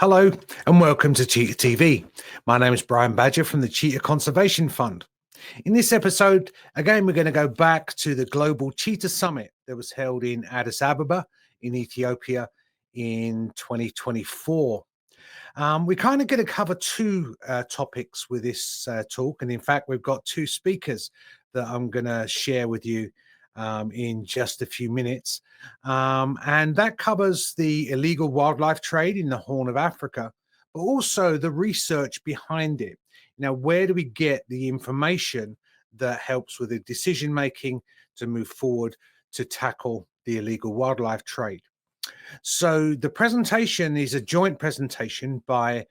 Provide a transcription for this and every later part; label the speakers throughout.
Speaker 1: Hello and welcome to Cheetah TV. My name is Brian Badger from the Cheetah Conservation Fund. In this episode, again, we're going to go back to the Global Cheetah Summit that was held in Addis Ababa in Ethiopia in 2024. We're kind of going to cover two topics with this talk. And in fact, we've got two speakers that I'm going to share with you in just a few minutes. And that covers the illegal wildlife trade in the Horn of Africa, but also the research behind it. Now, where do we get the information that helps with the decision making to move forward to tackle the illegal wildlife trade? So the presentation is a joint presentation by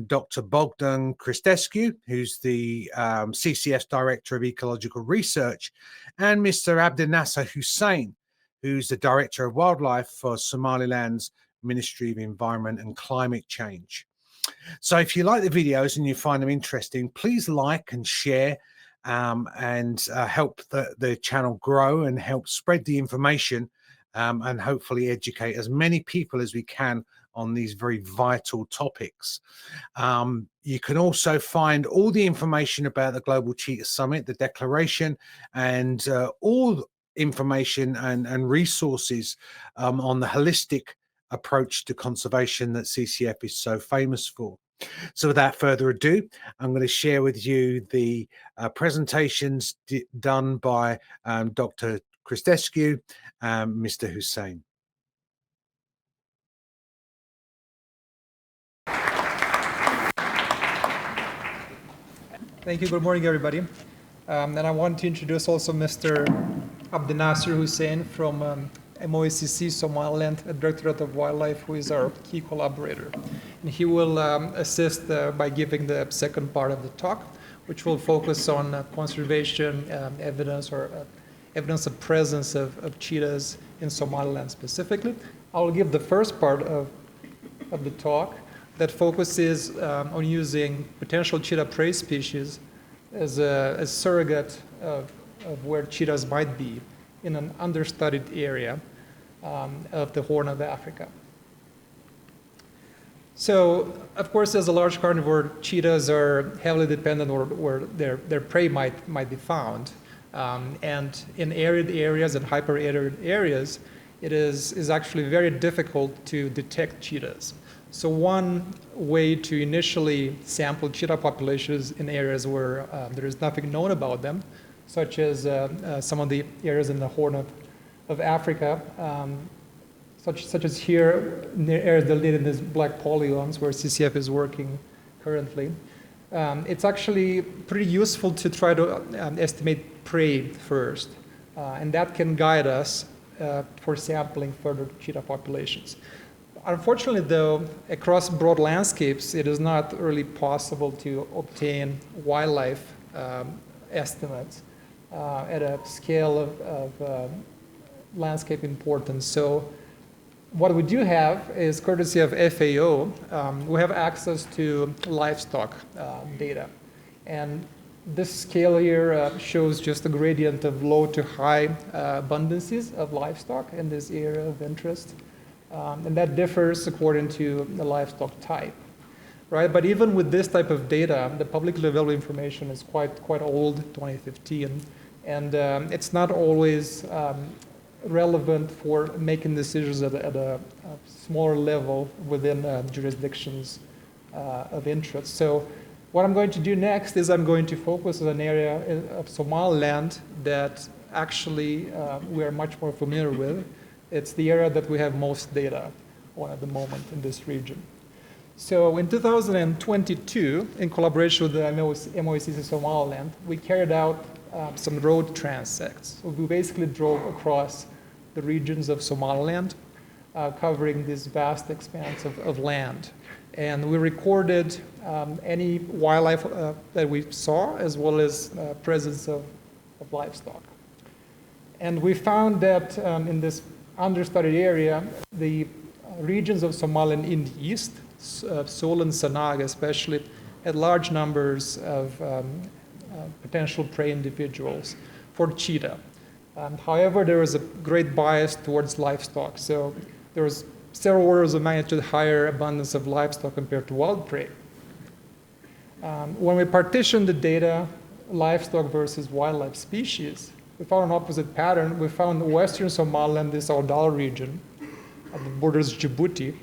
Speaker 1: Dr. Bogdan Cristescu, who's the CCF's Director of Ecological Research, and Mr. Abdinasir Hussein, who's the Director of Wildlife for Somaliland's Ministry of Environment and Climate Change. So if you like the videos and you find them interesting, please like and share and help the channel grow and help spread the information and hopefully educate as many people as we can on these very vital topics. You can also find all the information about the Global Cheetah Summit, the declaration, and all information and resources on the holistic approach to conservation that CCF is so famous for. So without further ado, I'm going to share with you the presentations done by Dr. Cristescu, Mr. Hussein.
Speaker 2: Thank you. Good morning, everybody. And I want to introduce also Mr. Abdinasir Hussein from MOACC Somaliland, Directorate of Wildlife, who is our key collaborator. And he will assist by giving the second part of the talk, which will focus on conservation evidence or evidence of presence of cheetahs in Somaliland specifically. I will give the first part of the talk that focuses on using potential cheetah prey species as a surrogate of where cheetahs might be in an understudied area of the Horn of Africa. So, of course, as a large carnivore, cheetahs are heavily dependent on where their prey might be found. And in arid areas and hyper-arid areas, it is actually very difficult to detect cheetahs. So one way to initially sample cheetah populations in areas where there is nothing known about them, such as some of the areas in the Horn of Africa, such as here, near areas delineated in these black polygons where CCF is working currently. It's actually pretty useful to try to estimate prey first, and that can guide us for sampling further cheetah populations. Unfortunately, though, across broad landscapes, it is not really possible to obtain wildlife estimates at a scale of landscape importance. So what we do have is, courtesy of FAO, we have access to livestock data. And this scale here shows just a gradient of low to high abundances of livestock in this area of interest. And that differs according to the livestock type, right? But even with this type of data, the publicly available information is quite old, 2015, and it's not always relevant for making decisions at a smaller level within jurisdictions of interest. So what I'm going to do next is I'm going to focus on an area of Somaliland that actually we are much more familiar with. It's the area that we have most data on at the moment in this region. So in 2022, in collaboration with the MOACC Somaliland, we carried out some road transects. So we basically drove across the regions of Somaliland, covering this vast expanse of land. And we recorded any wildlife that we saw, as well as presence of livestock. And we found that in this understudied area, the regions of Somaliland in the east, Sol and Sanag especially, had large numbers of potential prey individuals for cheetah. However, there was a great bias towards livestock. So there was several orders of magnitude higher abundance of livestock compared to wild prey. When we partitioned the data, livestock versus wildlife species, we found an opposite pattern. We found western Somaliland, this Awdal region, at the borders of Djibouti,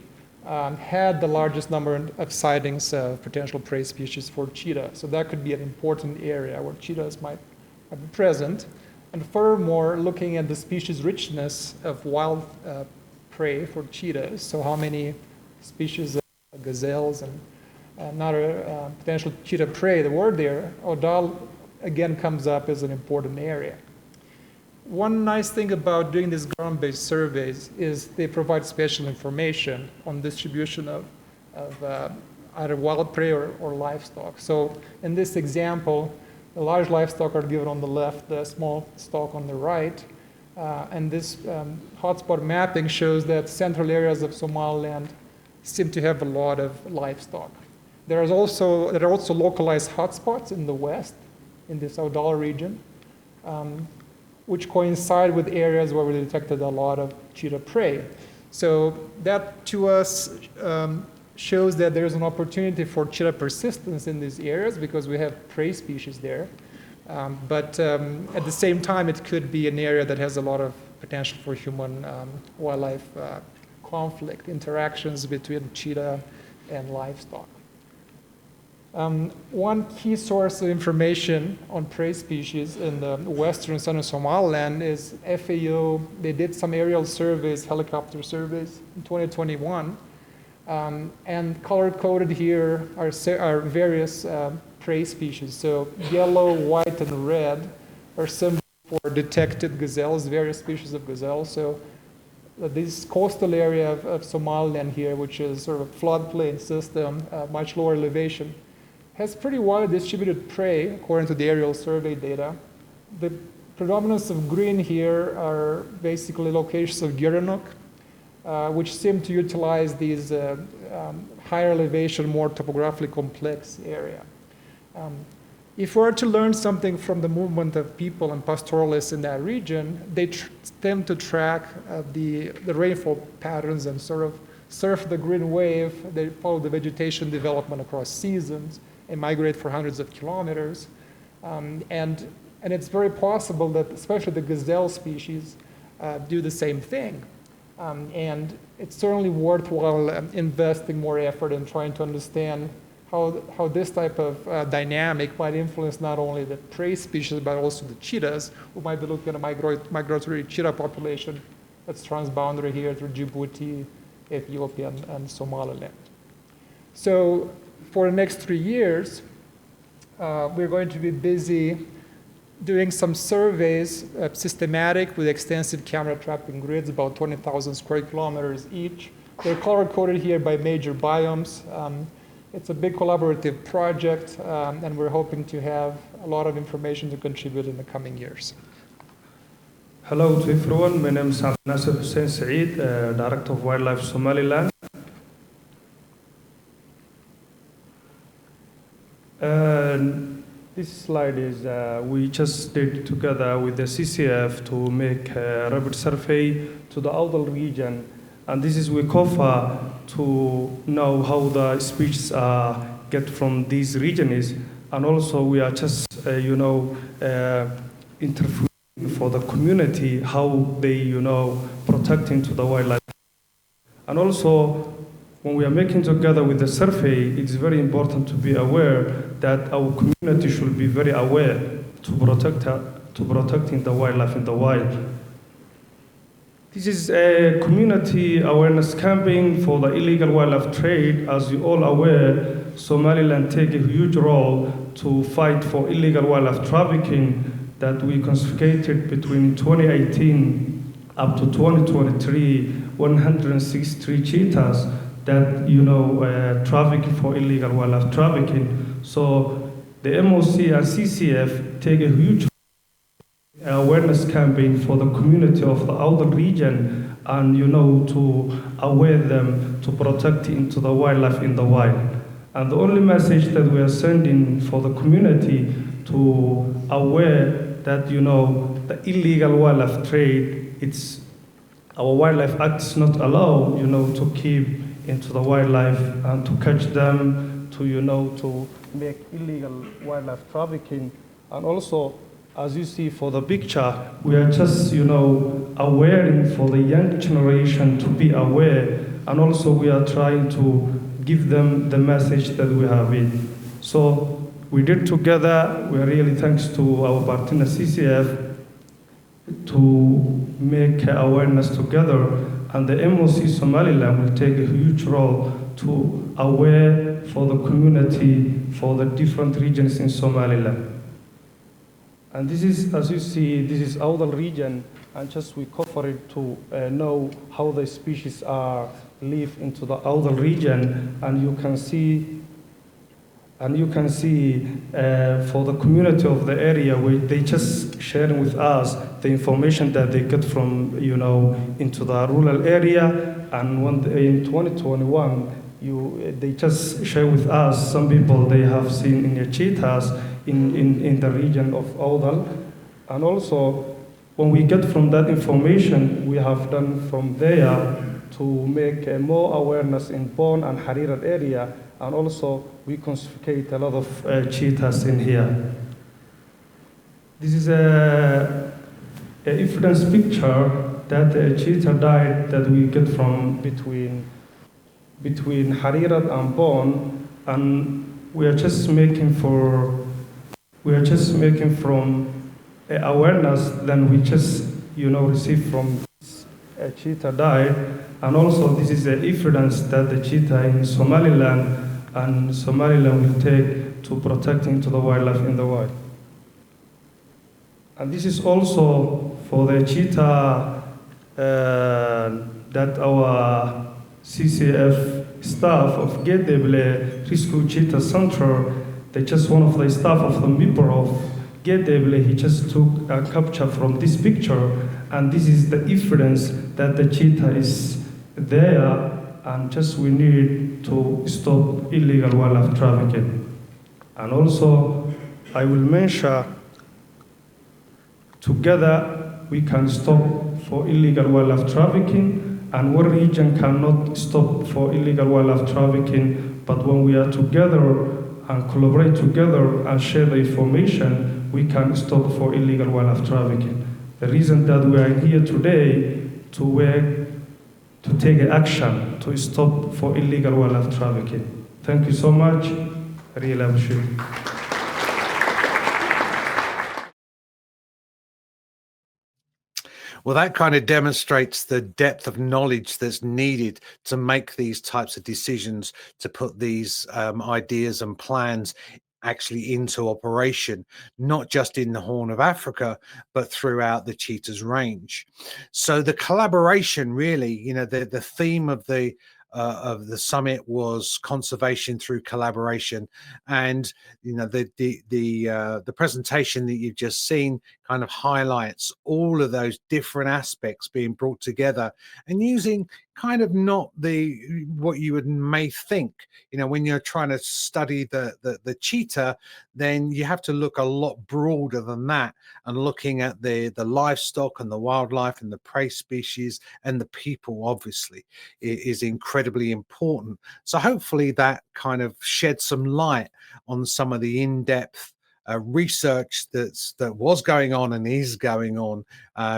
Speaker 2: had the largest number of sightings of potential prey species for cheetah. So that could be an important area where cheetahs might be present. And furthermore, looking at the species richness of wild prey for cheetahs, so how many species of gazelles and other potential cheetah prey that were there, Awdal again comes up as an important area. One nice thing about doing these ground-based surveys is they provide special information on distribution of either wild prey or livestock. So in this example, the large livestock are given on the left, the small stock on the right. And this hotspot mapping shows that central areas of Somaliland seem to have a lot of livestock. There are also localized hotspots in the west, in this Awdal region, which coincide with areas where we detected a lot of cheetah prey. So that to us shows that there's an opportunity for cheetah persistence in these areas because we have prey species there. But at the same time, it could be an area that has a lot of potential for human-wildlife conflict, interactions between cheetah and livestock. One key source of information on prey species in the western southern Somaliland is FAO. They did some aerial surveys, helicopter surveys in 2021. And color-coded here are various prey species. So yellow, white, and red are symbols for detected gazelles, various species of gazelles. So this coastal area of Somaliland here, which is sort of a floodplain system, much lower elevation, has pretty widely distributed prey, according to the aerial survey data. The predominance of green here are basically locations of Giranok, which seem to utilize these higher elevation, more topographically complex area. If we were to learn something from the movement of people and pastoralists in that region, they tend to track the rainfall patterns and sort of surf the green wave. They follow the vegetation development across seasons and migrate for hundreds of kilometers. And it's very possible that especially the gazelle species do the same thing. And it's certainly worthwhile investing more effort in trying to understand how this type of dynamic might influence not only the prey species, but also the cheetahs, who might be looking at a migratory cheetah population that's transboundary here through Djibouti, Ethiopia, and Somaliland. So for the next 3 years, we're going to be busy doing some surveys, systematic with extensive camera trapping grids, about 20,000 square kilometers each. They're color-coded here by major biomes. It's a big collaborative project, and we're hoping to have a lot of information to contribute in the coming years.
Speaker 3: Hello to everyone. My name is Abdinasir Hussein Saed, Director of Wildlife Somaliland. This slide is we just did together with the CCF to make a rapid survey to the Awdal region, and this is we cover to know how the species get from these regions, and also we are just interviewing for the community how they protecting to the wildlife, and also when we are making together with the survey, it's very important to be aware that our community should be very aware to protecting the wildlife in the wild. This is a community awareness campaign for the illegal wildlife trade. As you all aware, Somaliland take a huge role to fight for illegal wildlife trafficking that we confiscated between 2018 up to 2023, 163 cheetahs that trafficking for illegal wildlife trafficking. So the MOC and CCF take a huge awareness campaign for the community of the Awdal region, and to aware them to protect into the wildlife in the wild. And the only message that we are sending for the community to aware that the illegal wildlife trade, it's our Wildlife Act does not allow, to keep into the wildlife and to catch them, to make illegal wildlife trafficking. And also, as you see for the picture, we are just, aware for the young generation to be aware, and also we are trying to give them the message that we have it. So we did together, we are really thanks to our partner CCF to make awareness together, and the MOC Somaliland will take a huge role to aware for the community, for the different regions in Somaliland. And this is, as you see, this is Awdal region, and just we cover it to know how the species are live into the Awdal region, and you can see for the community of the area, where they just sharing with us the information that they get from, into the rural area. And when in 2021, they just share with us some people they have seen in the cheetahs in the region of Awdal. And also, when we get from that information, we have done from there to make more awareness in Bon and Harirat area, and also we confiscate a lot of cheetahs in here. This is a evidence picture that a cheetah died that we get from between Harirat and Bon, and we are just making from awareness. Then we just receive from a cheetah died, and also this is the evidence that the cheetah in Somaliland and Somaliland will take to protecting to the wildlife in the wild. And this is also for the cheetah that our CCF staff of Gedable Rescue Cheetah Center, they just one of the staff of the member of Gedable, he just took a capture from this picture, and this is the evidence that the cheetah is there, and just we need to stop illegal wildlife trafficking. And also, I will mention, together we can stop for illegal wildlife trafficking, and one region cannot stop for illegal wildlife trafficking, but when we are together and collaborate together and share the information, we can stop for illegal wildlife trafficking. The reason that we are here today to work to take action to stop for illegal wildlife trafficking. Thank you so much. I really appreciate it.
Speaker 1: Well, that kind of demonstrates the depth of knowledge that's needed to make these types of decisions, to put these ideas and plans actually into operation, not just in the Horn of Africa, but throughout the cheetahs range. So the collaboration, really, the theme of the summit was conservation through collaboration, and the presentation that you've just seen kind of highlights all of those different aspects being brought together, and using kind of not what you may think, when you're trying to study the cheetah, then you have to look a lot broader than that, and looking at the livestock and the wildlife and the prey species and the people, obviously, is incredibly important. So hopefully that kind of sheds some light on some of the in-depth research that was going on and is going on,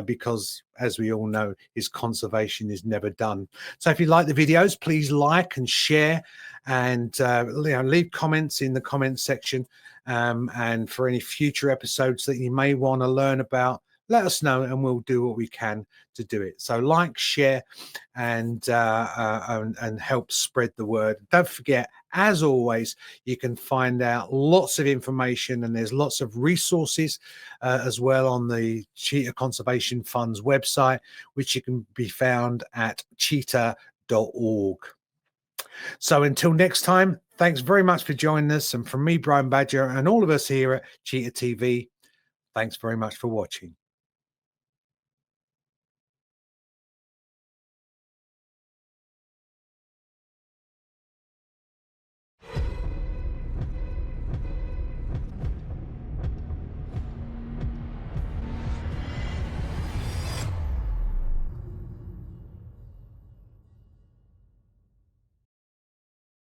Speaker 1: because, as we all know, his conservation is never done. So if you like the videos, please like and share, and leave comments in the comment section, and for any future episodes that you may want to learn about, let us know and we'll do what we can to do it. So like, share, and help spread the word. Don't forget, as always, you can find out lots of information, and there's lots of resources as well on the Cheetah Conservation Fund's website, which you can be found at cheetah.org. So until next time, thanks very much for joining us, and from me, Brian Badger, and all of us here at Cheetah TV, thanks very much for watching.